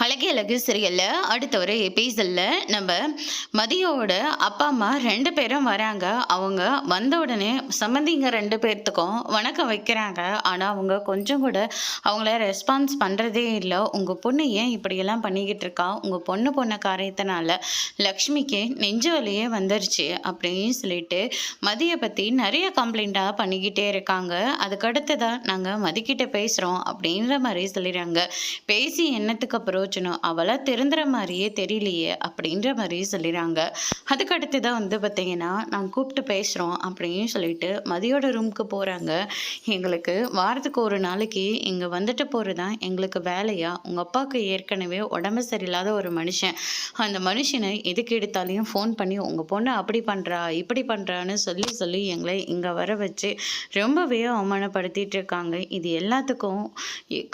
அழகே அழகு சீரியல்ல அடுத்த ஒரு எபிசோட்ல நம்ம மதியோட அப்பா அம்மா 2 பேரும் வராங்க. அவங்க வந்த உடனே சம்மந்திங்க 2 பேர்த்துக்கும் வணக்கம் வைக்கிறாங்க. ஆனா அவங்க கொஞ்சம் கூட அவங்கள ரெஸ்பான்ஸ் பண்றதே இல்லை. உங்க பொண்ணு ஏன் இப்படியெல்லாம் பண்ணிக்கிட்டு இருக்கா, உங்க பொண்ணு பொண்ண காரியத்தினால லக்ஷ்மிக்கு நெஞ்சு வலியே வந்துருச்சு அப்படின்னு சொல்லிட்டு மதியை பத்தி நிறைய கம்ப்ளைண்டா பண்ணிக்கிட்டே இருக்காங்க. அதுக்கடுத்துதான் நாங்க மதிக்கிட்ட பேசுறோம் அப்படின்ற மாதிரி சொல்லிடுறாங்க. பேசி என்னத்துக்கு அப்புறம் அவளை திருந்துற மாதிரியே தெரியலையே அப்படின்ற மாதிரி சொல்லிடுறாங்க. அதுக்கு அடுத்து தான் வந்து பார்த்தீங்கன்னா நாங்கள் கூப்பிட்டு பேசுகிறோம் அப்படின்னு சொல்லிட்டு மதியோட ரூமுக்கு போகிறாங்க. எங்களுக்கு வாரத்துக்கு ஒரு நாளைக்கு இங்கே வந்துட்டு போகிறது தான் எங்களுக்கு வேலையா? உங்கள் அப்பாவுக்கு ஏற்கனவே உடம்பு சரியில்லாத ஒரு மனுஷன். அந்த மனுஷனை எதுக்கு எடுத்தாலையும் ஃபோன் பண்ணி உங்கள் பொண்ணு அப்படி பண்ணுறா இப்படி பண்ணுறான்னு சொல்லி சொல்லி எங்களை இங்கே வர வச்சு ரொம்பவே அவமானப்படுத்திட்டு இருக்காங்க. இது எல்லாத்துக்கும்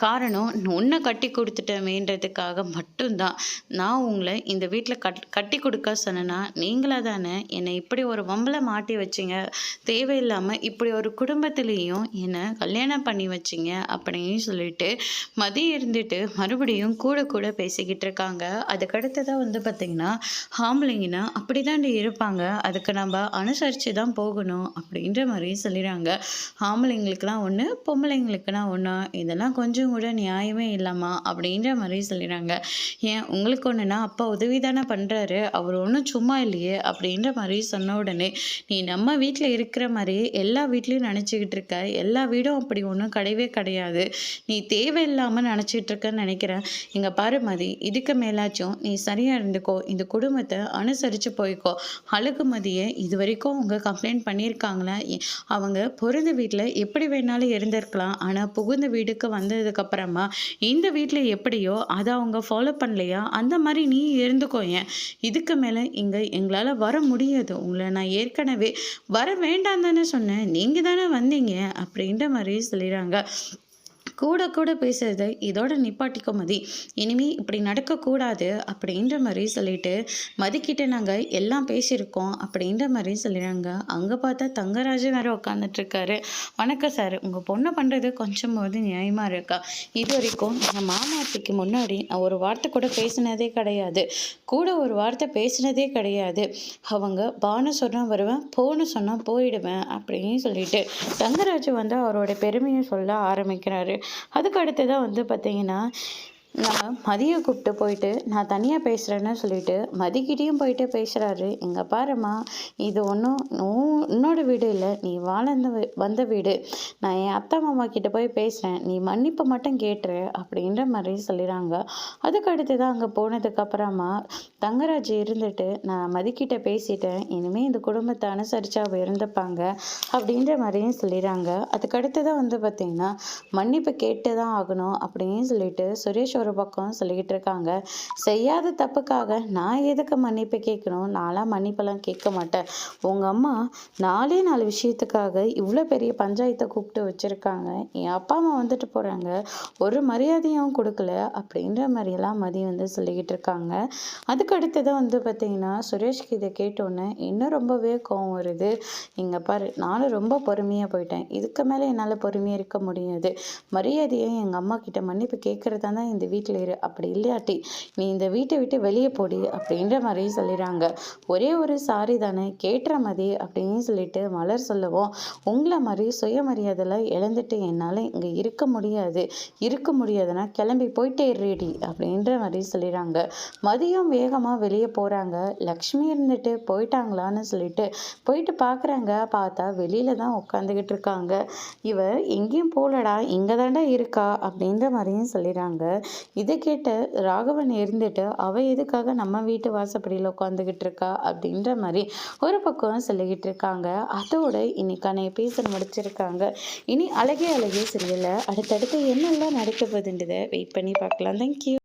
காரணம் உன்னை கட்டி கொடுத்துட்டமேன்றதுக்காக மட்டும்தான் நான் உங்களை இந்த வீட்டில் கட்டி கொடுக்க சொன்னேன்னா நீங்களா தானே என்னை இப்படி ஒரு வம்பலை மாட்டி வச்சிங்க. தேவையில்லாமல் இப்படி ஒரு குடும்பத்திலையும் என்னை கல்யாணம் பண்ணி வச்சிங்க அப்படின்னு சொல்லிட்டு மதியம் இருந்துட்டு மறுபடியும் கூட கூட பேசிக்கிட்டு இருக்காங்க. அதுக்கடுத்ததான் வந்து பார்த்திங்கன்னா ஆம்பளைங்கன்னா அப்படி தாண்டி இருப்பாங்க, அதுக்கு நம்ம அனுசரித்து தான் போகணும் அப்படின்ற மாதிரி சொல்லிடுறாங்க. ஆம்பளைங்களுக்குலாம் ஒன்று, பொம்பளைங்களுக்குலாம் ஒன்றா, இதெல்லாம் கொஞ்சம் கூட நியாயமே இல்லாமா அப்படின்ற மாதிரி சொல்லிடுறாங்க. ஏன் உங்களுக்கு ஒன்றுனா அப்பா உதவி தானே பண்ணுறாரு, அவர் ஒன்றும் சும்மா இல்லையே அப்படின்ற மாதிரி சொன்ன உடனே நீ நம்ம வீட்டில் இருக்கிற மாதிரி எல்லா வீட்லேயும் நினச்சிக்கிட்டு இருக்க, எல்லா வீடும் அப்படி ஒன்றும் கிடையவே கிடையாது, நீ தேவையில்லாமல் நினச்சிக்கிட்டு இருக்கன்னு நினைக்கிறேன். இங்கே பாரு மதி, இதுக்கு மேலாச்சும் நீ சரியாக இருந்துக்கோ, இந்த குடும்பத்தை அனுசரித்து போய்க்கோ. அழகு மதியை இது வரைக்கும் அவங்க கம்ப்ளைண்ட் பண்ணியிருக்காங்களா? அவங்க பிறந்த வீட்டில் எப்படி வேணாலும் இருந்திருக்கலாம், ஆனால் புகுந்த வீட்டுக்கு வந்ததுக்கப்புறமா இந்த வீட்டில் எப்படியோ அதை அவங்க ஃபாலோ பண்ணலையா, அந்த மாதிரி நீ இருந்துக்கோ. ஏன் இதுக்கு மேலே இங்கே எங்களால் வர முடியாது, உங்களை நான் ஏற்கனவே வர வேண்டாம் தானே சொன்னேன், நீங்கள் தானே வந்தீங்க அப்படின்ற மாதிரி சொல்லிடுறாங்க. கூட கூட பேசுறதை இதோட நிப்பாட்டிக்கோ மதி, இனிமே இப்படி நடக்கக்கூடாது அப்படின்ற மாதிரி சொல்லிட்டு மதிக்கிட்ட நாங்கள் எல்லாம் பேசியிருக்கோம் அப்படின்ற மாதிரி சொல்லிடுறாங்க. அங்கே பார்த்தா தங்கராஜ் வேற உட்காந்துட்ருக்காரு. வணக்கம் சார், உங்கள் பொண்ணை பண்ணுறது கொஞ்சம் போது நியாயமாக இருக்கா? இது வரைக்கும் எங்கள் மாமாத்திக்கு முன்னாடி நான் ஒரு வார்த்தை கூட பேசினதே கிடையாது, கூட ஒரு வார்த்தை பேசினதே கிடையாது. அவங்க பான்னு சொன்னால் வருவேன், போன்னு சொன்னால் போயிடுவேன் அப்படின்னு சொல்லிட்டு தங்கராஜ் வந்து அவரோட பெருமையை சொல்ல ஆரம்பிக்கிறாரு. அதுக்கு அடுத்ததான் வந்து பார்த்தீங்கன்னா நம்ம மதியை கூப்பிட்டு போயிட்டு நான் தனியாக பேசுகிறேன்னு சொல்லிட்டு மதிக்கிட்டேயும் போயிட்டு பேசுகிறாரு. எங்கள் பாருமா, இது ஒன்றும் உன்னோட வீடு இல்லை, நீ வந்த வீடு, நான் என் அத்தை மாமா கிட்ட போய் பேசுகிறேன், நீ மன்னிப்பு மட்டும் கேட்டுரு அப்படின்ற மாதிரி சொல்லிடுறாங்க. அதுக்கு அடுத்து தான் அங்கே போனதுக்கப்புறமா தங்கராஜ் இருந்துட்டு நான் மதிக்கிட்ட பேசிட்டேன், இனிமேல் இந்த குடும்பத்தை அனுசரித்து அவ இருந்துப்பாங்க அப்படின்ற மாதிரியும் சொல்லிடுறாங்க. அதுக்கடுத்து தான் வந்து பார்த்திங்கன்னா மன்னிப்பு கேட்டு தான் ஆகணும் அப்படின்னு சொல்லிட்டு சுரேஷ் ஒரு பக்கம் சொல்லிக்கிட்டு இருக்காங்க. செய்யாத தப்புக்காக நான் எதுக்கு மன்னிப்பு கேட்கணும், நான்லாம் மன்னிப்பெல்லாம் கேட்க மாட்டேன். உங்கள் அம்மா 4 விஷயத்துக்காக இவ்வளோ பெரிய பஞ்சாயத்தை கூப்பிட்டு வச்சுருக்காங்க, என் அப்பா அம்மா வந்துட்டு போகிறாங்க, ஒரு மரியாதையும் கொடுக்கல அப்படின்ற மாதிரியெல்லாம் மதி வந்து சொல்லிக்கிட்டு இருக்காங்க. அதுக்கு அடுத்ததான் வந்து பார்த்திங்கன்னா சுரேஷ்க்கு இதை கேட்டோன்னே இன்னும் ரொம்பவே கோவம் வருது. இங்கே பாரு, நானும் ரொம்ப பொறுமையாக போயிட்டேன், இதுக்கு மேலே என்னால் பொறுமையாக இருக்க முடியாது, மரியாதையை எங்கள் அம்மா கிட்ட மன்னிப்பு கேட்குறதா தான் இந்த வீட்டில் இரு, அப்படி இல்லையாட்டி நீ இந்த வீட்டை விட்டு வெளியே போடி அப்படின்ற மாதிரி சொல்லிடுறாங்க. ஒரே ஒரு சாரி தானே கேட்டுற மதி அப்படின்னு சொல்லிட்டு மலர் சொல்லவும், உங்களை மாதிரி சுயமரியாதையில் இழந்துட்டு என்னால் இங்கே இருக்க முடியாதுன்னா கிளம்பி போயிட்டே ரெடி அப்படின்ற மாதிரி சொல்லிடுறாங்க. மதியம் வேகமாக வெளியே போகிறாங்க. லக்ஷ்மி இருந்துட்டு போயிட்டாங்களான்னு சொல்லிட்டு போயிட்டு பார்க்குறாங்க. பார்த்தா வெளியில தான் உட்காந்துக்கிட்டு இருக்காங்க. இவ எங்கேயும் போகலடா, இங்கே தாண்டா இருக்கா அப்படின்ற மாதிரியும் சொல்லிடுறாங்க. இதை கேட்ட ராகவன் இருந்துட்டு அவ எதுக்காக நம்ம வீட்டு வாசப்படியில் உட்காந்துக்கிட்டு இருக்கா அப்படின்ற மாதிரி ஒரு பக்கம் சொல்லிக்கிட்டு இருக்காங்க. அதோட இன்னைக்கான எபிசோட் முடிச்சிருக்காங்க. இனி அழகே அழகே சீரியல்ல அடுத்தடுத்து என்னெல்லாம் நடக்க போகுதுன்றதை வெயிட் பண்ணி பார்க்கலாம். தேங்க்யூ.